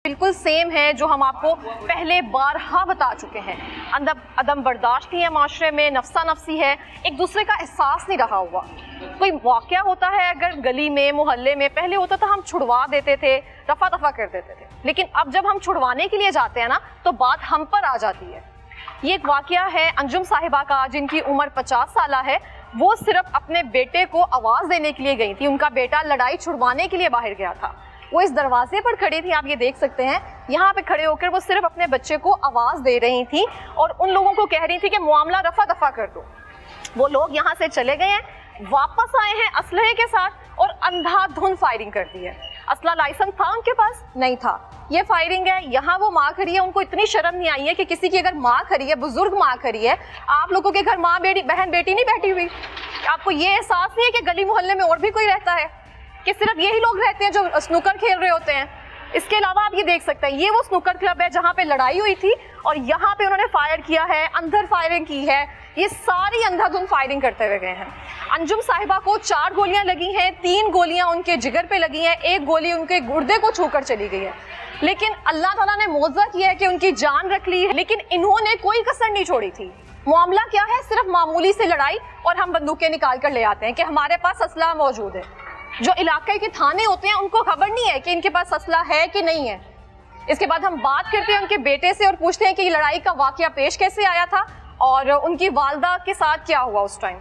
बिल्कुल सेम है जो हम आपको पहले बारहा बता चुके हैं। अदम बर्दाश्त नहीं है माशरे में, नफसा नफसी है, एक दूसरे का एहसास नहीं रहा हुआ। कोई वाक़या होता है अगर गली में मोहल्ले में, पहले होता था हम छुड़वा देते थे, रफा दफा कर देते थे, लेकिन अब जब हम छुड़वाने के लिए जाते हैं ना तो बात हम पर आ जाती है। ये एक वाक़या है अंजुम साहिबा का, जिनकी उम्र 50 साल है। वो सिर्फ अपने बेटे को आवाज़ देने के लिए गई थी, उनका बेटा लड़ाई छुड़वाने के लिए बाहर गया था। वो इस दरवाजे पर खड़ी थी, आप ये देख सकते हैं, यहाँ पे खड़े होकर वो सिर्फ अपने बच्चे को आवाज़ दे रही थी और उन लोगों को कह रही थी कि मामला रफा दफा कर दो। वो लोग यहाँ से चले गए हैं, वापस आए हैं असलहे के साथ और अंधाधुंध फायरिंग कर दी है। असला लाइसेंस था उनके पास? नहीं था। ये फायरिंग है। यहाँ वो माँ खड़ी है, उनको इतनी शर्म नहीं आई है कि किसी की अगर माँ खड़ी है, बुजुर्ग माँ खड़ी है, आप लोगों के घर माँ बेटी बहन बेटी नहीं बैठी हुई? आपको ये एहसास नहीं है कि गली मोहल्ले में और भी कोई रहता है, कि सिर्फ यही लोग रहते हैं जो स्नूकर खेल रहे होते हैं? इसके अलावा आप ये देख सकते हैं, ये वो स्नूकर क्लब है जहाँ पे लड़ाई हुई थी और यहाँ पे उन्होंने फायर किया है, अंदर फायरिंग की है। ये सारी अंधाधुंध फायरिंग करते हुए गए हैं। अंजुम साहिबा को 4 गोलियां लगी हैं, 3 गोलियां उनके जिगर पे लगी हैं, 1 गोली उनके गुर्दे को छूकर चली गई है। लेकिन अल्लाह ताला ने मौजज़ा किया है कि उनकी जान रख ली है, लेकिन इन्होंने कोई कसर नहीं छोड़ी थी। मामला क्या है? सिर्फ मामूली से लड़ाई और हम बंदूकें निकाल कर ले आते हैं कि हमारे पास असला मौजूद है। जो इलाके के थाने होते हैं उनको खबर नहीं है कि इनके पास असला है कि नहीं है। इसके बाद हम बात करते हैं उनके बेटे से और पूछते हैं कि ये लड़ाई का वाकया पेश कैसे आया था और उनकी वालदा के साथ क्या हुआ उस टाइम।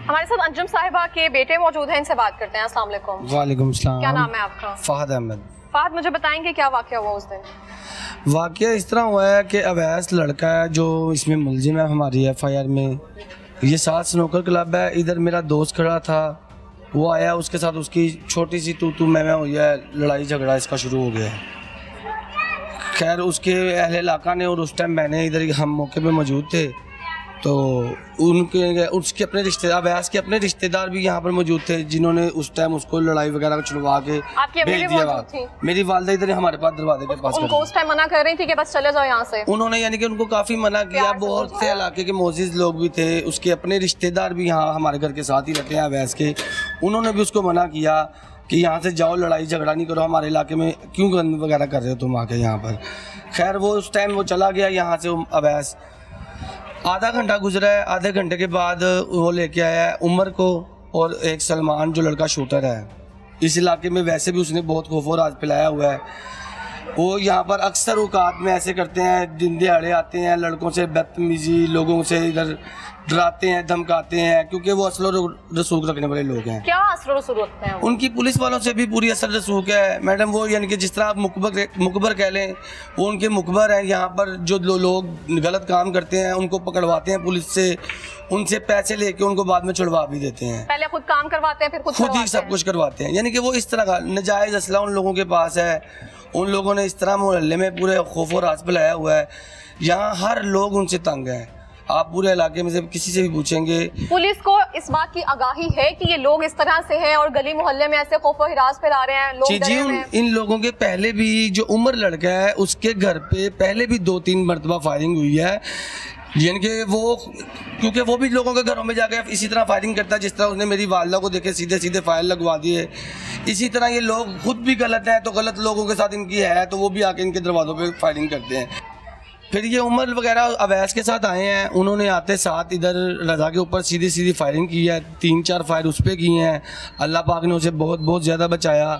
हमारे साथ अंजुम साहिबा के बेटे मौजूद हैं, इनसे बात करते हैं। अस्सलाम वालेकुम। वालेकुम सलाम। क्या नाम है आपका? फहद अहमद। फहद, मुझे बताएंगे क्या वाकया हुआ उस दिन? वाकया इस तरह हुआ है कि अवैस लड़का है जो इसमें मुलजिम है हमारी FIR में। ये 7 स्नूकर क्लब है। इधर मेरा दोस्त खड़ा था, वो आया, उसके साथ उसकी छोटी सी तू मैं हुई है, लड़ाई झगड़ा इसका शुरू हो गया है। खैर उसके अहले इलाका ने और उस टाइम मैंने इधर हम मौके पे मौजूद थे, तो उसके अपने रिश्तेदार, अवैस के अपने रिश्तेदार भी यहाँ पर मौजूद थे जिन्होंने उस टाइम उसको लड़ाई वगैरह छुड़वा के भेज दिया। मेरी वालदा इधर हमारे पास दरवाजे के पास उनको उस टाइम मना कर रही थी कि बस चले जाओ यहाँ से। उन्होंने यानी कि उनको काफ़ी मना किया। बहुत से इलाके के मोअज़्ज़िज़ लोग भी थे, उसके अपने रिश्तेदार भी यहाँ हमारे घर के साथ ही रहते हैं अवैस के, उन्होंने भी उसको मना किया कि यहाँ से जाओ, लड़ाई झगड़ा नहीं करो, हमारे इलाके में क्यों गंद वगैरह कर रहे हो तुम आके यहाँ पर। खैर वो उस टाइम वो चला गया यहाँ से अवैस। आधा घंटा गुजरा है, आधे घंटे के बाद वो लेके आया है उमर को और एक सलमान जो लड़का शूटर है। इस इलाके में वैसे भी उसने बहुत खौफ और राज पिलाया हुआ है। वो यहाँ पर अक्सर औकात में ऐसे करते हैं, दिन दिहाड़े आते हैं, लड़कों से बदतमीजी, लोगों से इधर डराते हैं, धमकाते हैं, क्योंकि वो असर रसूख रखने वाले लोग हैं। क्या असर रसूख रखते हैं? उनकी पुलिस वालों से भी पूरी असर रसूख है मैडम। वो यानी कि जिस तरह आप मुखबर कह लें, वो उनके मुखबर हैं। यहाँ पर जो लोग गलत काम करते हैं उनको पकड़वाते हैं पुलिस से, उनसे पैसे लेके उनको बाद में छुड़वा भी देते हैं। पहले खुद काम करवाते हैं, फिर खुद ही सब कुछ करवाते हैं। यानी कि वो इस तरह का नाजायज़ असला उन लोगों के पास है। उन लोगों ने इस तरह मोहल्ले में पूरे खौफ और राज फैलाया हुआ है। यहाँ हर लोग उनसे तंग है। आप पूरे इलाके में से किसी से भी पूछेंगे, पुलिस को इस बात की आगाही है कि ये लोग इस तरह से हैं और गली मोहल्ले में ऐसे खौफ और हिरास फैला रहे हैं लोग। जी इन लोगों के पहले भी जो उमर लड़का है उसके घर पे पहले भी 2-3 मरतबा फायरिंग हुई है। यानी कि वो क्योंकि वो भी लोगों के घरों में जाकर इसी तरह फायरिंग करता है, जिस तरह उसने मेरी वालदा को देखे सीधे सीधे फायर लगवा दिए। इसी तरह ये लोग खुद भी गलत हैं तो गलत लोगों के साथ इनकी है तो वो भी आके इनके दरवाज़ों पे फायरिंग करते हैं। फिर ये उमर वगैरह अवैस के साथ आए हैं, उन्होंने आते साथ इधर रज़ा के ऊपर सीधी सीधी फायरिंग की है। 3-4 फायर उस पर की हैं। अल्लाह पाक ने उसे बहुत ज़्यादा बचाया।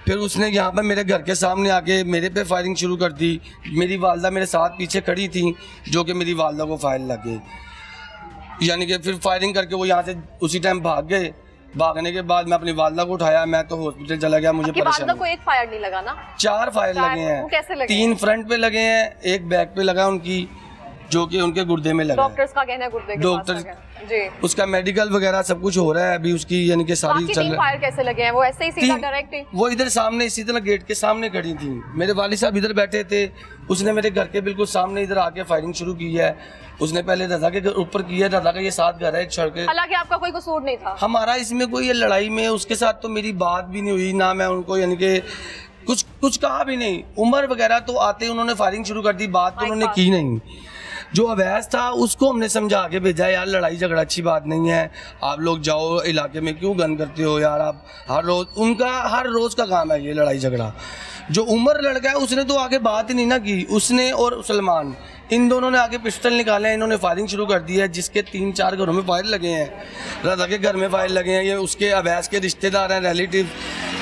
फिर उसने यहाँ पर मेरे घर के सामने आके मेरे पे फायरिंग शुरू कर दी। मेरी वालदा मेरे साथ पीछे खड़ी थी, जो कि मेरी वालदा को फायर लग गई। यानी कि फिर फायरिंग करके वो यहाँ से उसी टाइम भाग गए। भागने के बाद मैं अपनी वालदा को उठाया, मैं तो हॉस्पिटल चला गया। मुझे वालदा को एक फायर नहीं लगा ना? 4 फायर लगे हैं। कैसे लगे? 3 फ्रंट पे लगे हैं, 1 बैक पे लगा उनकी, जो कि उनके गुर्दे में लगा। डॉक्टर्स का कहना है गुर्दे के डॉक्टर जी उसका मेडिकल वगैरह सब कुछ हो रहा है अभी उसकी, यानी कि सारी चल रही है। फायर कैसे लगे हैं? वो ऐसे ही सीधा डायरेक्ट ही? वो इधर सामने इसी तरह गेट के सामने खड़ी थी। मेरे वालिद साहब इधर बैठे थे, उसने मेरे घर के बिल्कुल सामने इधर आके फायरिंग शुरू की है। उसने पहले रजा के ऊपर किया। रजा का ये 7 घर है एक छड़ के। हालांकि आपका कोई कसूर नहीं था। हमारा इसमें कोई ये लड़ाई में उसके साथ तो मेरी बात भी नहीं हुई, ना मैं उनको यानी कि कुछ कहा भी नहीं। उमर वगैरह तो आते उन्होंने फायरिंग शुरू कर दी, बात तो उन्होंने की नहीं। जो अवैस था उसको हमने समझा के भेजा, यार लड़ाई झगड़ा अच्छी बात नहीं है, आप लोग जाओ इलाके में क्यों गन करते हो यार आप। हर रोज़ उनका हर रोज़ का काम है ये लड़ाई झगड़ा। जो उमर लड़का है उसने तो आगे बात ही नहीं ना की, उसने और सलमान इन दोनों ने आगे पिस्टल निकाले, इन्होंने फायरिंग शुरू कर दी है, जिसके 3-4 घरों में फायर लगे हैं। रजा के घर में फायर लगे हैं, ये उसके अवैस के रिश्तेदार हैं, रिलेटिव,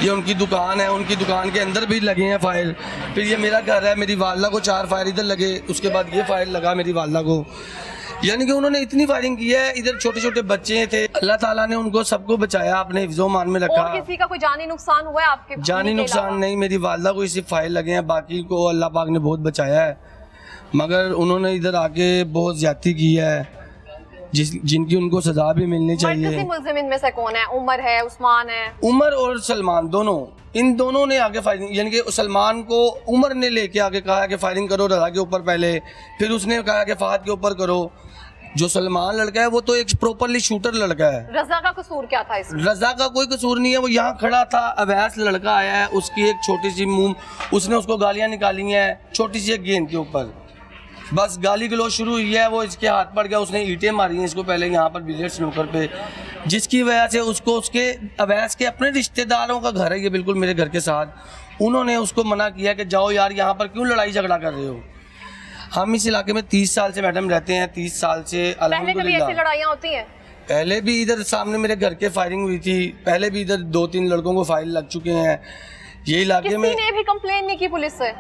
ये उनकी दुकान है, उनकी दुकान के अंदर भी लगे हैं फायर। फिर ये मेरा घर है, मेरी वालदा को 4 फायर इधर लगे, उसके बाद ये फायर लगा मेरी वालदा को। यानी कि उन्होंने इतनी फायरिंग की है। इधर छोटे छोटे बच्चे थे, अल्लाह ताला ने उनको सबको बचाया, अपने हिफ्ज़ो-मान में रखा। और किसी का कोई जानी नुकसान हुआ है आपके? जानी नुकसान नहीं, मेरी वालदा को इसी फायर लगे हैं, बाकी को अल्लाह पाक ने बहुत बचाया है। मगर उन्होंने इधर आके बहुत ज्यादती की है, जिनकी उनको सजा भी मिलनी चाहिए। मुल्ज़िम इनमें से कौन है? उमर है, उस्मान है? उमर और सलमान दोनों, इन दोनों ने आगे फायरिंग, यानी कि सलमान को उमर ने लेके आगे कहा कि फायरिंग करो रजा के ऊपर पहले, फिर उसने कहा कि फहद के ऊपर करो। जो सलमान लड़का है वो तो एक प्रॉपरली शूटर लड़का है। रजा का कसूर क्या था इसमें? रजा का कोई कसूर नहीं है, वो यहाँ खड़ा था, अवैस लड़का आया है, उसकी एक छोटी सी मुंह, उसने उसको गालियाँ निकाली हैं छोटी सी एक गेंद के ऊपर, बस गाली गलौज शुरू हुई है, वो इसके हाथ पड़ गया, उसने ईंटें मारी हैं इसको पहले यहाँ पर बिलियर्ड स्नूकर पे, जिसकी वजह से उसको उसके अवैस के अपने रिश्तेदारों का घर है ये बिल्कुल मेरे घर के साथ, उन्होंने उसको मना किया कि जाओ यार यहाँ पर क्यों लड़ाई झगड़ा कर रहे हो। हम इस इलाके में 30 साल से मैडम रहते हैं, 30 साल से अल्हम्दुलिल्लाह। ऐसी लड़ाइयाँ होती हैं? पहले भी इधर सामने मेरे घर के फायरिंग हुई थी, पहले भी इधर 2-3 लड़कों को फायर लग चुके हैं ये इलाके में। किसी ने भी कंप्लेन नहीं की पुलिस से?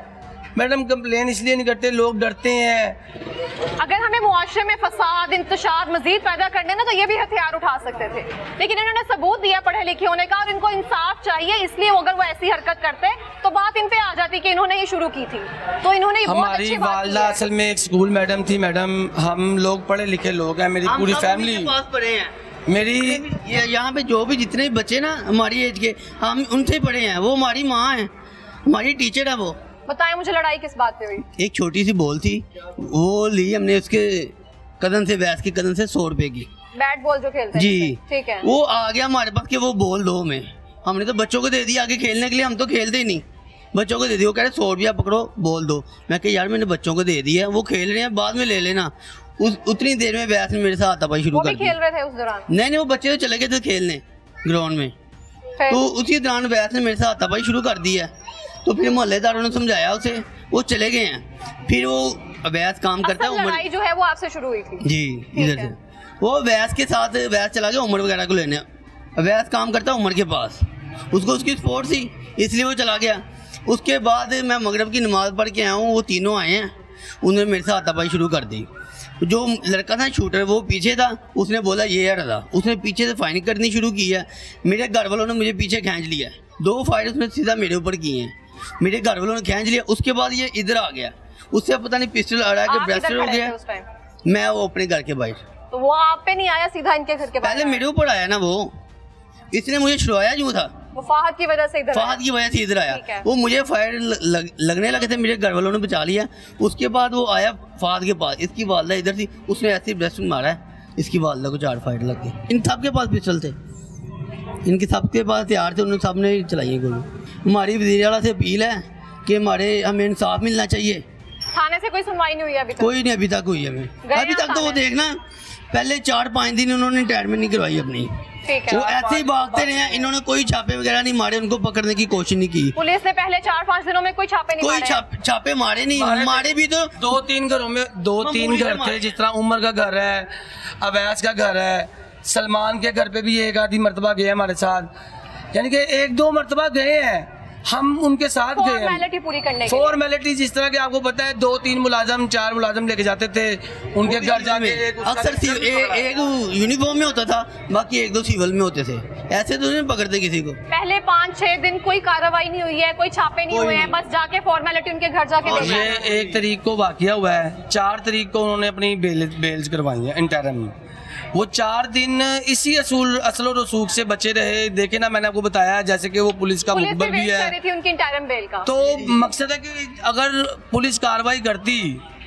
मैडम कंप्लेन इसलिए नहीं करते, लोग डरते हैं। अगर हमें मुआशरे में फसाद इंतशार मजीद पैदा करने ना, तो ये भी हथियार उठा सकते थे, लेकिन इन्होंने सबूत दिया पढ़े लिखे होने का और इनको इंसाफ चाहिए, इसलिए अगर वो ऐसी हरकत करते तो बात इन पे आ जाती कि इन्होंने ही शुरू की थी। तो इन्होंने हमारी वालदा असल में एक स्कूल मैडम थी। मैडम हम लोग पढ़े लिखे लोग हैं, मेरी पूरी फैमिली पढ़े हैं, मेरी यहाँ पे जो भी जितने बच्चे ना हमारी एज के, हम उनसे पढ़े हैं, वो हमारी माँ है, हमारी टीचर है। वो बताएं मुझे, लड़ाई किस बात पे हुई? एक छोटी सी बॉल थी, वो ली हमने उसके कदम से, वैस के कदम से 100 रुपए की बैट बॉल जो खेलते हैं जी, ठीक है। वो आ गया हमारे पास कि वो बॉल दो में, हमने तो बच्चों को दे दिया आगे खेलने के लिए, हम तो खेलते ही नहीं, बच्चों को दे दिया। वो कह रहे 100 रुपया पकड़ो बॉल दो, मैं कह यार मैंने बच्चों को दे दिया, वो खेल रहे हैं बाद में ले लेना। उतनी देर में वैस ने मेरे साथ हाथापाई शुरू कर दी। खेल रहे थे उस दौरान? नहीं, वो बच्चे तो चले गए थे खेलने ग्राउंड में, तो उसी दौरान वैस ने मेरे साथ हाथापाई शुरू कर दी है। तो फिर मोहल्लेदारों ने समझाया उसे, वो चले गए हैं। फिर वो अवैस काम करता है, लड़ाई जो है वो आपसे शुरू हुई थी? जी, इधर से वो अवैस के साथ, अवैस चला गया उमर वगैरह को लेने, अवैस काम करता है उमर के पास, उसको उसकी स्पोर्ट थी इसलिए वो चला गया। उसके बाद मैं मगरब की नमाज़ पढ़ के आया हूँ, वो तीनों आए हैं, उन्होंने मेरे साथ हाथापाई शुरू कर दी। जो लड़का था शूटर वो पीछे था, उसने बोला ये है रजा, उसने पीछे से फायरिंग करनी शुरू की है। मेरे घर वालों ने मुझे पीछे खींच लिया, 2 फायर उसने सीधा मेरे ऊपर किए हैं, मेरे घर वालों ने खींच लिया। उसके बाद ये इधर आ गया, उससे पता नहीं पिस्टल अड़ा के ब्रेस्टर हो गया, मैं वो अपने घर के बाहर। तो वो आप पे नहीं आया, सीधा इनके घर के बाहर? पहले मेरे ऊपर आया ना, वो इसने मुझे छुड़वाया जो था, वो फहद की वजह से इधर, फहद की वजह से इधर आया। वो मुझे फायर लगने लगे थे, मेरे घर वालों ने बचा लिया। उसके बाद वो आया फहद के पास, इसकी वालदा इधर थी, उसने ऐसे ब्रेस्ट में मारा है, इसकी वालदा को 4 फायर लग गए। इन सब के पास पिस्टल थे, इनके सबके पास हथियार थे, उन्होंने सब ने चलाई गोली। हमारी वज़ीर आला से अपील है कि हमें इंसाफ मिलना चाहिए। थाने से कोई सुनवाई नहीं हुई अभी तक? कोई नहीं अभी तक हुई हमें, अभी तक तो वो देखना पहले 4-5 दिन उन्होंने रिटायरमेंट नहीं करवाई अपनी, वो ऐसे ही भागते रहे हैं। इन्होंने कोई छापे वगैरह नहीं मारे, उनको पकड़ने की कोशिश नहीं की पुलिस ने। पहले 4-5 दिनों में कोई छापे नहीं मारे? छापे मारे नहीं, मारे भी तो 2-3 घरों में 2-3 घर थे, जिस तरह उमर का घर है, अवैस का घर है, सलमान के घर पे भी 1-आधी मरतबा गए हमारे साथ, यानी कि 1-2 मरतबा गए हैं, हम उनके साथ गए। फॉर्मेलिटी पूरी करने के फॉर्मेलिटी जिस तरह के आपको पता है 2-3 मुलाजम 4 मुलाजम लेके जाते थे उनके घर जाके, अक्सर एक यूनिफॉर्म में होता था, बाकी 1-2 सिविल में होते थे, ऐसे तो नहीं पकड़ते किसी को। पहले 5-6 दिन कोई कार्रवाई नहीं हुई है, कोई छापे नहीं हुए हैं, बस जाके फॉर्मेलिटी उनके घर जाके देखना है। ये 1 तारीख को वाकया हुआ है, 4 तारीख को उन्होंने अपनी बेल्स करवाई है इंटरम। वो 4 दिन इसी असल और रसूख से बचे रहे। देखे ना, मैंने आपको बताया जैसे कि वो पुलिस का मुखबर भी है, थी उनकी इंटरम बेल का। तो मकसद है कि अगर पुलिस कार्रवाई करती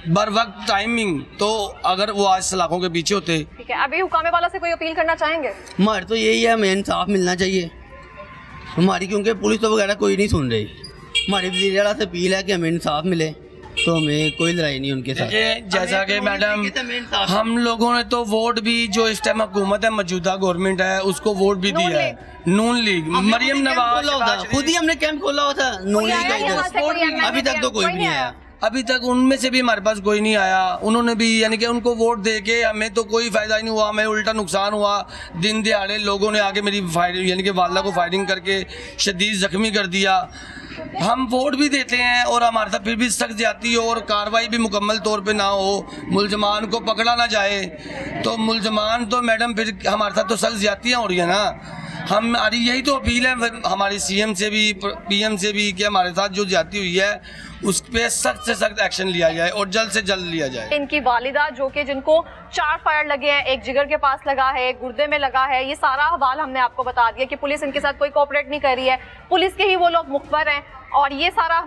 बर वक्त टाइमिंग, तो अगर वो आज सलाखों के पीछे होते। ठीक है, अभी हुकामे वाला से कोई अपील करना चाहेंगे? हमारे तो यही है, हमें इंसाफ मिलना चाहिए हमारी, क्योंकि पुलिस तो वगैरह कोई नहीं सुन रही। हमारी वज़ीर आला से अपील है कि हमें इंसाफ मिले, तो हमें कोई लड़ाई नहीं उनके साथ। देखिए जैसा कि मैडम हम लोगों ने तो वोट भी जो इस टाइम हुकूमत है मौजूदा गवर्नमेंट है उसको वोट भी दिया है, नून लीग, मरियम नवाज खुद ही हमने कैंप खोला हुआ था नून लीग का इधर, अभी तक तो कोई भी नहीं आया। अभी तक उनमें से भी हमारे पास कोई नहीं आया। उन्होंने भी यानी कि उनको वोट दे के हमें तो कोई फ़ायदा ही नहीं हुआ, हमें उल्टा नुकसान हुआ। दिन दिहाड़े लोगों ने आके मेरी फायरिंग यानी कि वाला को फायरिंग करके शदीद ज़ख्मी कर दिया। हम वोट भी देते हैं और हमारे साथ फिर भी सख्त जाती हो और कार्रवाई भी मुकम्मल तौर पे ना हो, मुलजमान को पकड़ा ना जाए, तो मुलजमान तो मैडम फिर हमारे साथ तो सख्त ज्यादतियाँ हो रही है ना। हमारी यही तो अपील है हमारी CM से भी PM से भी कि हमारे साथ जो ज्यादती हुई है उस पर सख्त से सख्त एक्शन लिया जाए और जल्द से जल्द लिया जाए। इनकी वालिदा जो कि जिनको 4 फायर लगे हैं, एक जिगर के पास लगा है, एक गुर्दे में लगा है, ये सारा हवाल हमने आपको बता दिया कि पुलिस इनके साथ कोई कोऑपरेट नहीं कर रही है, पुलिस के ही वो लोग मुखबर हैं और ये सारा